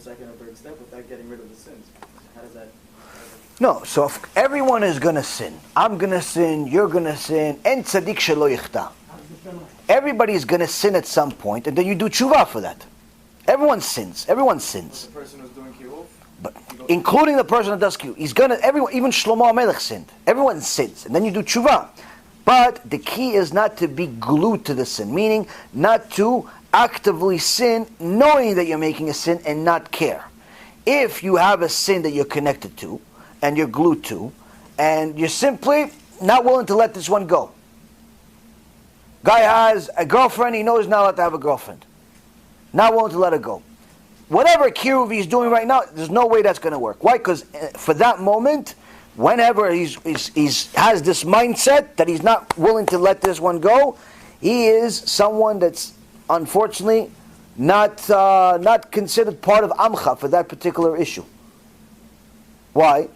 second or third step without getting rid of the sins. How does that? No, so if everyone is going to sin. I'm going to sin, you're going to sin, en tzaddik shelo yichta. Everybody's going to sin at some point, and then you do tshuva for that. Everyone sins. Everyone sins. The person who's doing Kiruv? But including the person that does Kiruv. He's going to, everyone, even Shlomo HaMelech sinned. Everyone sins, and then you do tshuva. But the key is not to be glued to the sin, meaning not to actively sin, knowing that you're making a sin and not care. If you have a sin that you're connected to, and you're glued to, and you're simply not willing to let this one go. Guy has a girlfriend, he knows he's not allowed to have a girlfriend. Not willing to let her go. Whatever Kiruv he's doing right now, there's no way that's going to work. Why? Because for that moment, whenever he's has this mindset that he's not willing to let this one go, he is someone that's unfortunately not considered part of Amcha for that particular issue. Why?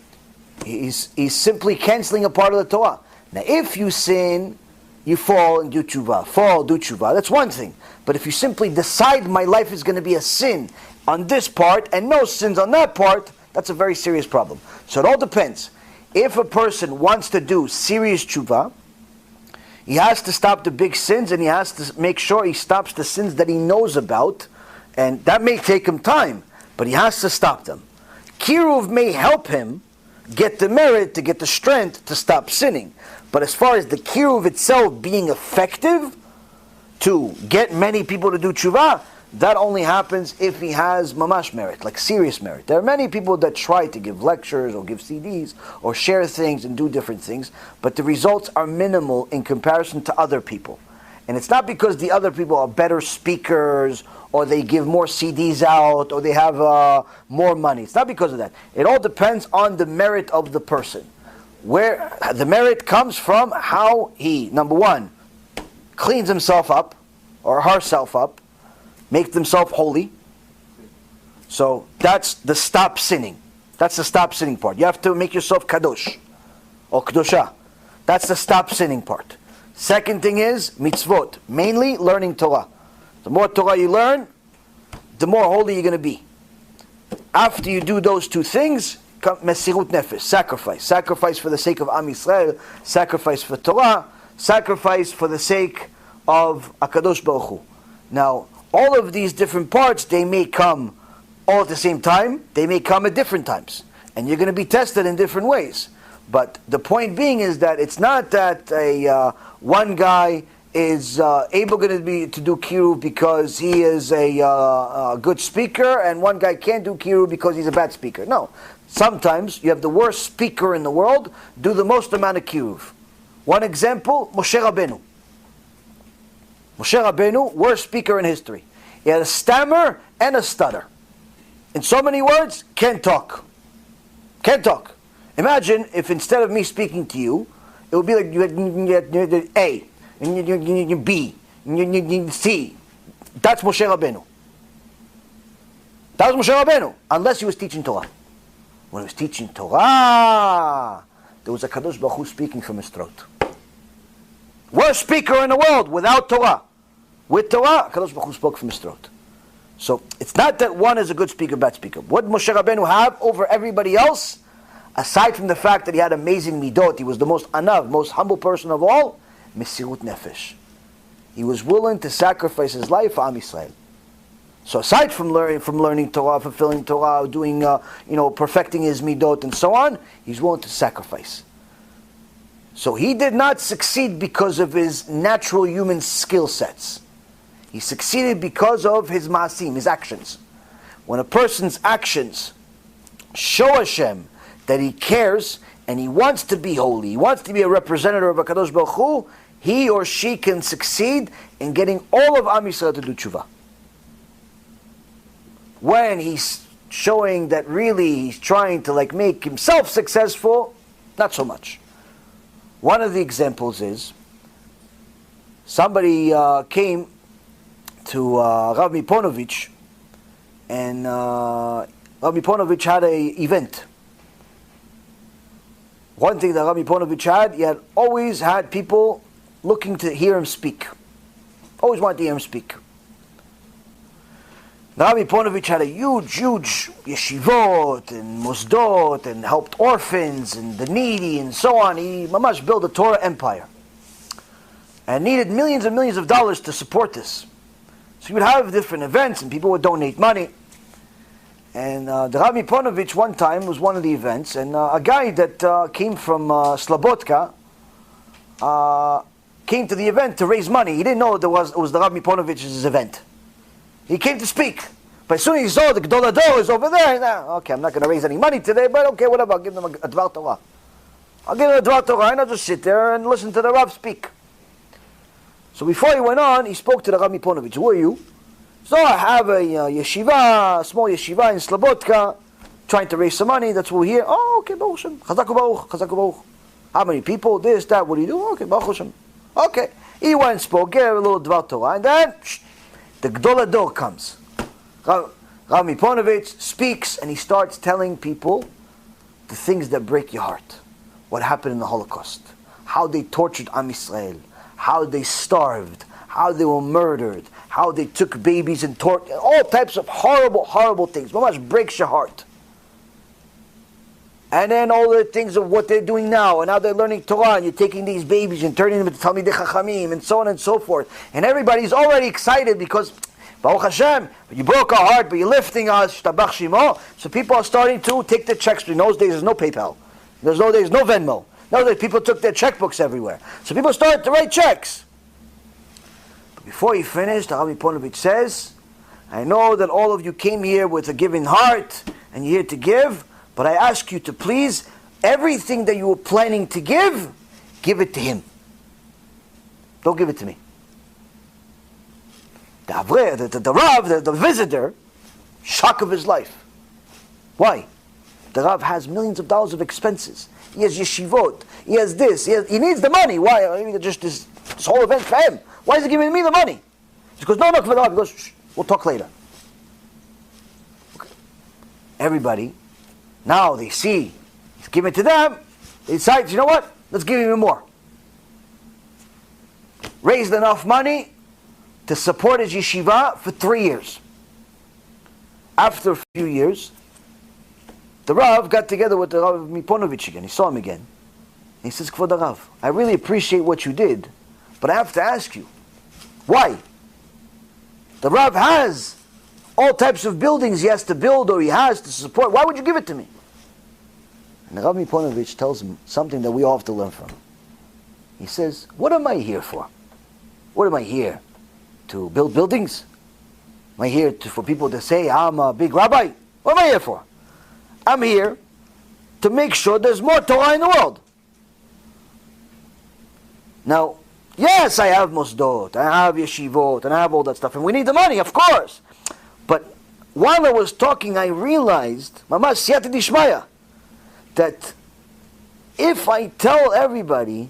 He's simply canceling a part of the Torah. Now, if you sin, you fall and do tshuva. Fall, do tshuva. That's one thing. But if you simply decide my life is going to be a sin on this part and no sins on that part, that's a very serious problem. So it all depends. If a person wants to do serious tshuva, he has to stop the big sins and he has to make sure he stops the sins that he knows about. And that may take him time, but he has to stop them. Kiruv may help him get the merit, to get the strength to stop sinning. But as far as the Kiruv itself being effective to get many people to do tshuva, that only happens if he has mamash merit, like serious merit. There are many people that try to give lectures or give CDs or share things and do different things, but the results are minimal in comparison to other people. And it's not because the other people are better speakers or they give more CDs out, or they have more money. It's not because of that. It all depends on the merit of the person. Where the merit comes from, how he, number one, cleans himself up, or herself up, makes himself holy. So that's the stop sinning. That's the stop sinning part. You have to make yourself kadosh, or kadosha. That's the stop sinning part. Second thing is mitzvot, mainly learning Torah. The more Torah you learn, the more holy you're going to be. After you do those two things, come mesirut nefesh, sacrifice. Sacrifice for the sake of Am Yisrael, sacrifice for Torah, sacrifice for the sake of HaKadosh Baruch Hu. Now, all of these different parts, they may come all at the same time, they may come at different times. And you're going to be tested in different ways. But the point being is that it's not that one guy is able to do Kiruv because he is a good speaker, and one guy can't do Kiruv because he's a bad speaker. No. Sometimes you have the worst speaker in the world do the most amount of Kiruv. One example, Moshe Rabbeinu. Moshe Rabbeinu, worst speaker in history. He had a stammer and a stutter. In so many words, can't talk. Can't talk. Imagine if instead of me speaking to you, it would be like you had A, and you B, and you C. That's Moshe Rabbeinu. That was Moshe Rabbeinu, unless he was teaching Torah. When he was teaching Torah, there was a Kadosh Baruch Hu speaking from his throat. Worst speaker in the world without Torah. With Torah, Kadosh Baruch Hu spoke from his throat. So it's not that one is a good speaker, bad speaker. What did Moshe Rabbeinu have over everybody else? Aside from the fact that he had amazing midot, he was the most anav, most humble person of all, mesirut nefesh. He was willing to sacrifice his life for Am Yisrael. So aside from learning Torah, fulfilling Torah, doing, perfecting his midot and so on, he's willing to sacrifice. So he did not succeed because of his natural human skill sets. He succeeded because of his maasim, his actions. When a person's actions show Hashem that he cares and he wants to be holy, he wants to be a representative of HaKadosh Baruch Hu, he or she can succeed in getting all of Am Yisrael to do tshuva. When he's showing that really he's trying to make himself successful, not so much. One of the examples is somebody came to Rabbi Ponovich, and Rabbi Ponovich had an event. One thing that Rabbi Ponovich had, he had always had people looking to hear him speak. Always wanted to hear him speak. Rabbi Ponovich had a huge yeshivot and mosdot and helped orphans and the needy and so on. He mamash built a Torah empire and needed millions and millions of dollars to support this. So he would have different events and people would donate money. And the Rabbi Ponovich one time was one of the events, and a guy that came from Slabotka came to the event to raise money. He didn't know it was the Rabbi Ponovich's event. He came to speak. But as soon as he saw the Gdol Ador is over there, okay, I'm not going to raise any money today, but okay, whatever, I'll give them a Dvar Torah. I'll give them a Dvar Torah, and I'll just sit there and listen to the Rav speak. So before he went on, he spoke to the Rabbi Ponovich. Who are you? So I have a yeshiva, a small yeshiva in Slabotka, trying to raise some money, that's what we're here. Oh, okay, Baruch Hashem. Chazaku Baruch, Chazaku Baruch. How many people? This, that, what do you do? Okay, Baruch Hashem. Okay. He went and spoke, gave a little Dvar Torah, and then the Gdol Ador comes. Rabbi Ponovich speaks, and he starts telling people the things that break your heart. What happened in the Holocaust. How they tortured Am Yisrael. How they starved. How they were murdered. How they took babies and tortured. All types of horrible, horrible things. Mamash breaks your heart. And then all the things of what they're doing now, and how they're learning Torah, and you're taking these babies and turning them into Talmidei Chachamim, and so on and so forth. And everybody's already excited because, Baruch Hashem, you broke our heart, but you're lifting us, Shtabach Shimo. So people are starting to take their checks. In those days, there's no PayPal. There's no Venmo. Nowadays, people took their checkbooks everywhere. So people started to write checks. But before he finished, Rabbi Ponovich says, I know that all of you came here with a giving heart, and you're here to give, but I ask you to please, everything that you were planning to give it to him. Don't give it to me. The Rav, the visitor, shock of his life. Why? The Rav has millions of dollars of expenses. He has yeshivot. He has this. He needs the money. Why? I mean, just this whole event for him. Why is he giving me the money? He goes, no, for the Rav. He goes, shh, we'll talk later. Okay. Everybody, now they see he's giving it to them. They decide, you know what? Let's give him more. Raised enough money to support his yeshiva for 3 years. After a few years, the Rav got together with the Rav Ponovich again. He saw him again. And he says, Kvod Rav, I really appreciate what you did, but I have to ask you, why? The Rav has all types of buildings he has to build or he has to support. Why would you give it to me? And the Rav Ponovich tells him something that we all have to learn from. He says, what am I here for? What am I here? To build buildings? Am I here for people to say, I'm a big rabbi? What am I here for? I'm here to make sure there's more Torah in the world. Now, yes, I have mosdot, I have yeshivot, and I have all that stuff, and we need the money, of course. But while I was talking, I realized, mamash siyata dishmaya, that if I tell everybody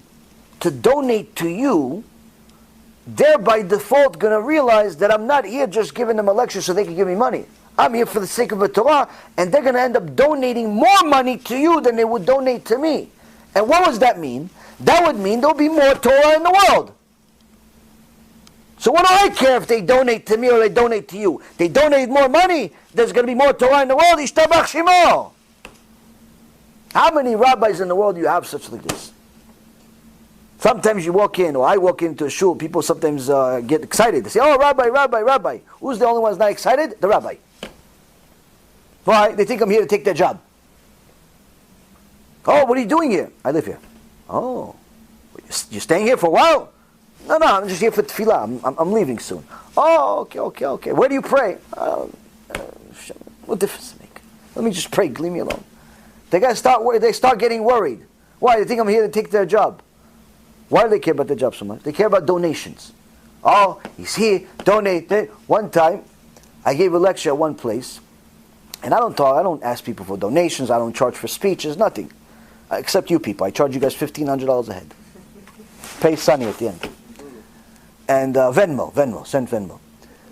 to donate to you, they're by default going to realize that I'm not here just giving them a lecture so they can give me money. I'm here for the sake of the Torah, and they're going to end up donating more money to you than they would donate to me. And what does that mean? That would mean there'll be more Torah in the world. So what do I care if they donate to me or they donate to you? They donate more money, there's going to be more Torah in the world. Ishtabach Shimo. How many rabbis in the world do you have such like this? Sometimes you walk in, or I walk into a shul, people sometimes get excited. They say, oh, rabbi. Who's the only one that's not excited? The rabbi. Why? They think I'm here to take their job. Oh, what are you doing here? I live here. Oh, you're staying here for a while? No, I'm just here for tefillah. I'm leaving soon. Oh, okay. Where do you pray? What difference does it make? Let me just pray. Leave me alone. They start getting worried. Why? They think I'm here to take their job. Why do they care about their job so much? They care about donations. Oh, he's here, donate. One time, I gave a lecture at one place, and I don't ask people for donations, I don't charge for speeches, nothing. Except you people. I charge you guys $1,500 a head. Pay Sonny at the end. And Venmo, send Venmo.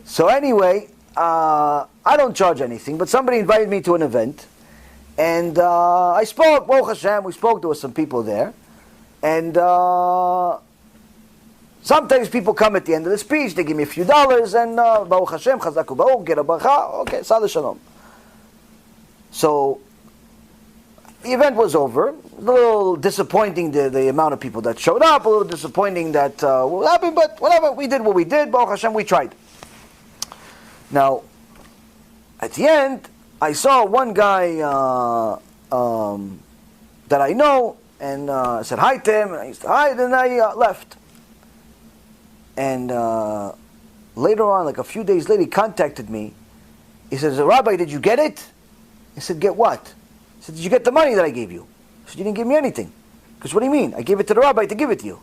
So anyway, I don't charge anything, but somebody invited me to an event, and I spoke, Baruch Hashem, we spoke, there were some people there. And Sometimes people come at the end of the speech, they give me a few dollars, and Baruch Hashem, Chazak u'Baruch, get a bracha, okay, Saleh Shalom. So, the event was over. A little disappointing, the amount of people that showed up, a little disappointing that what happened, but whatever, we did what we did, Baruch Hashem, we tried. Now, at the end, I saw one guy that I know, and I said hi to him, and I said hi, then I left. And later on, like a few days later, he contacted me. He says, Rabbi, did you get it? I said, get what? He said, did you get the money that I gave you? I said, you didn't give me anything. Because what do you mean? I gave it to the rabbi to give it to you.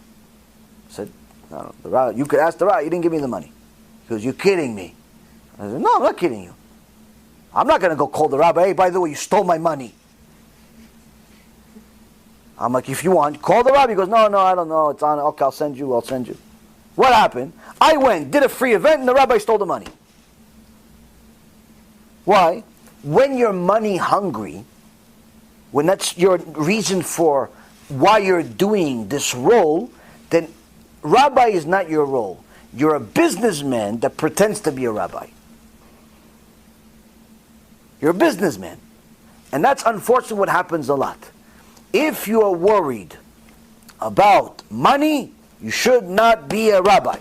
I said, no, the rabbi, you could ask the rabbi, you didn't give me the money. He goes, you're kidding me. I said, no, I'm not kidding you. I'm not going to go call the rabbi, hey, by the way, you stole my money. I'm like, if you want, call the rabbi. He goes, no, I don't know, it's on, okay, I'll send you. What happened? I went, did a free event, and the rabbi stole the money. Why? When you're money hungry, when that's your reason for why you're doing this role, then rabbi is not your role. You're a businessman that pretends to be a rabbi. You're a businessman. And that's unfortunately what happens a lot. If you are worried about money, you should not be a rabbi.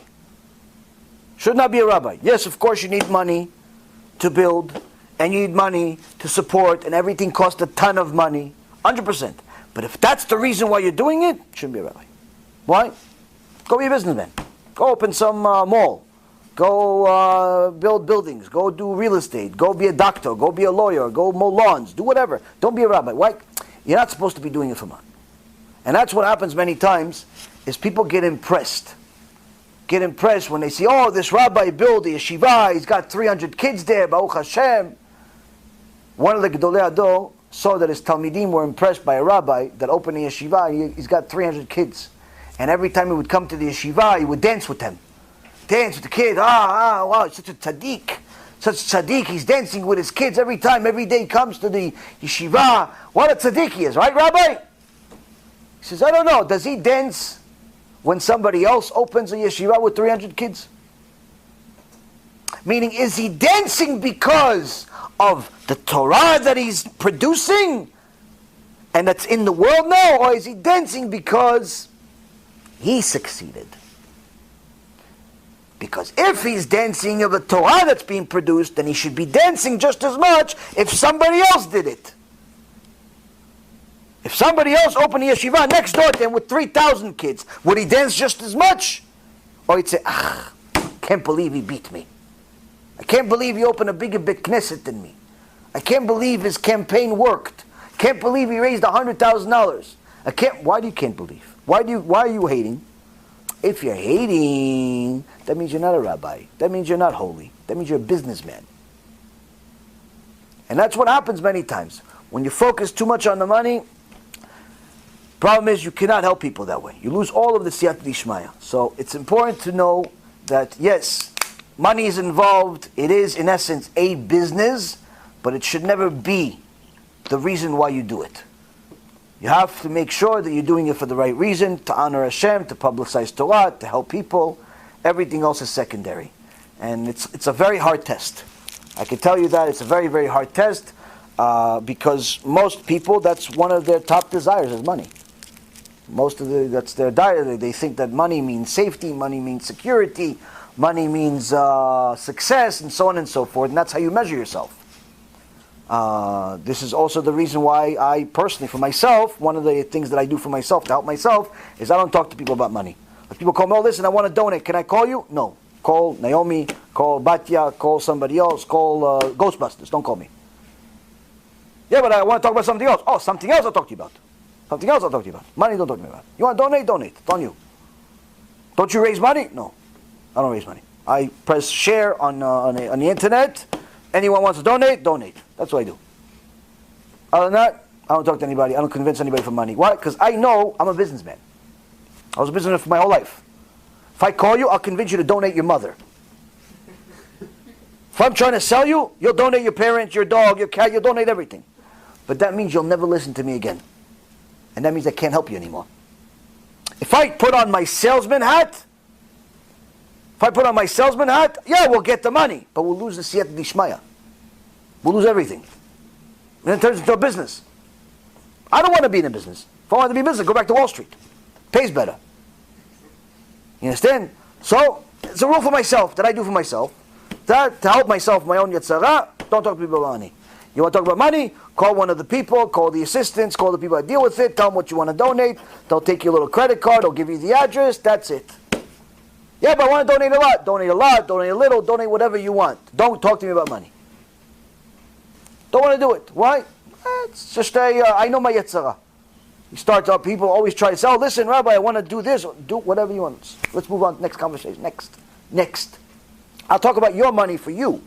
Should not be a rabbi. Yes, of course you need money to build, and you need money to support, and everything costs a ton of money. 100%. But if that's the reason why you're doing it, you shouldn't be a rabbi. Why? Go be a businessman. Go open some mall. Go build buildings. Go do real estate. Go be a doctor. Go be a lawyer. Go mow lawns. Do whatever. Don't be a rabbi. Why? You're not supposed to be doing it for money. And that's what happens many times, is people get impressed. Get impressed when they see, oh, this rabbi built a yeshiva, he's got 300 kids there, Baruch Hashem. One of the Gedolei Ador saw that his Talmidim were impressed by a rabbi that opened a yeshiva, he's got 300 kids. And every time he would come to the yeshiva, he would dance with them. Dance with the kid, wow, such a tzaddik. Such a tzaddik, he's dancing with his kids every time, every day he comes to the yeshiva. What a tzaddik he is, right, Rabbi? He says, I don't know, does he dance when somebody else opens a yeshiva with 300 kids? Meaning, is he dancing because of the Torah that he's producing and that's in the world now? Or is he dancing because he succeeded? Because if he's dancing of the Torah that's being produced, then he should be dancing just as much if somebody else did it. If somebody else opened a yeshiva next door to him with 3,000 kids, would he dance just as much? Or he'd say, can't believe he beat me. I can't believe he opened a bigger bit knesset than me. I can't believe his campaign worked. Can't believe he raised $100,000. Why do you can't believe? Why are you hating? If you're hating, that means you're not a rabbi. That means you're not holy. That means you're a businessman. And that's what happens many times. When you focus too much on the money, problem is you cannot help people that way. You lose all of the siyata d'ishmaya. So it's important to know that yes, money is involved. It is in essence a business, but it should never be the reason why you do it. You have to make sure that you're doing it for the right reason, to honor Hashem, to publicize Torah, to help people. Everything else is secondary. And it's a very hard test. I can tell you that it's a very, very hard test because most people, that's one of their top desires is money. That's their desire. They think that money means safety, money means security, money means success, and so on and so forth. And that's how you measure yourself. This is also the reason why I personally, for myself, one of the things that I do for myself, to help myself, is I don't talk to people about money. If people call me, oh listen, I want to donate, can I call you? No. Call Naomi, call Batya, call somebody else, call Ghostbusters, don't call me. Yeah, but I want to talk about something else. Oh, something else I'll talk to you about. Something else I'll talk to you about. Money, don't talk to me about. You want to donate? Donate. It's on you. Don't you raise money? No. I don't raise money. I press share on the internet. Anyone wants to donate? Donate. That's what I do. Other than that, I don't talk to anybody. I don't convince anybody for money. Why? Because I know I'm a businessman. I was a businessman for my whole life. If I call you, I'll convince you to donate your mother. If I'm trying to sell you, you'll donate your parents, your dog, your cat, you'll donate everything. But that means you'll never listen to me again. And that means I can't help you anymore. If I put on my salesman hat, If I put on my salesman hat, yeah, we'll get the money, but we'll lose the siyata dishmaya. We'll lose everything. And it turns into a business. I don't want to be in a business. If I want to be in business, go back to Wall Street. Pays better. You understand? So, it's a rule for myself that I do for myself. That, to help myself, my own yetzara, don't talk to people about money. You want to talk about money? Call one of the people, call the assistants, call the people that deal with it, tell them what you want to donate. They'll take your little credit card, they'll give you the address, that's it. Yeah, but I want to donate a lot. Donate a lot, donate a little, donate whatever you want. Don't talk to me about money. Don't want to do it. Why? It's just I know my yetzara. You start up, people always try to say, oh, listen, Rabbi, I want to do this. Do whatever you want. Let's move on to the next conversation. Next. I'll talk about your money for you.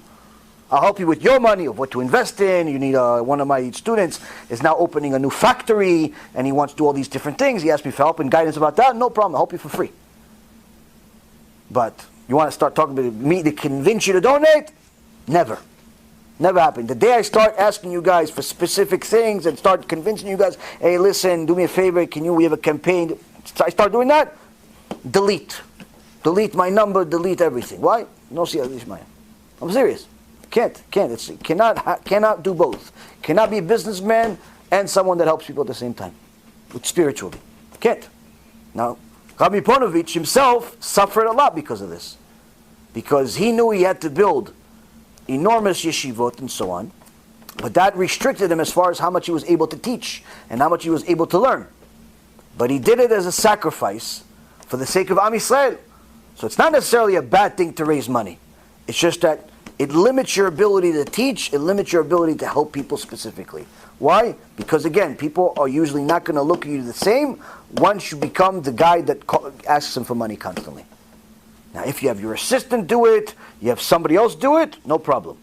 I'll help you with your money, of what to invest in. You need one of my students is now opening a new factory, and he wants to do all these different things. He asked me for help and guidance about that. No problem. I'll help you for free. But you want to start talking about me to convince you to donate? Never. Never happened. The day I start asking you guys for specific things and start convincing you guys, hey, listen, do me a favor, we have a campaign. I start doing that, delete. Delete my number, delete everything. Why? No siyata dishmaya. I'm serious. Can't. Cannot do both. Cannot be a businessman and someone that helps people at the same time. With spiritually. Can't. Now, Rabbi Ponovich himself suffered a lot because of this. Because he knew he had to build enormous yeshivot and so on. But that restricted him as far as how much he was able to teach and how much he was able to learn. But he did it as a sacrifice for the sake of Am Yisrael. So it's not necessarily a bad thing to raise money. It's just that it limits your ability to teach, it limits your ability to help people specifically. Why? Because again, people are usually not going to look at you the same once you become the guy that asks them for money constantly. Now, if you have your assistant do it, you have somebody else do it, no problem.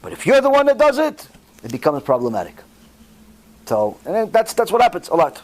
But if you're the one that does it, it becomes problematic. So, and that's what happens a lot.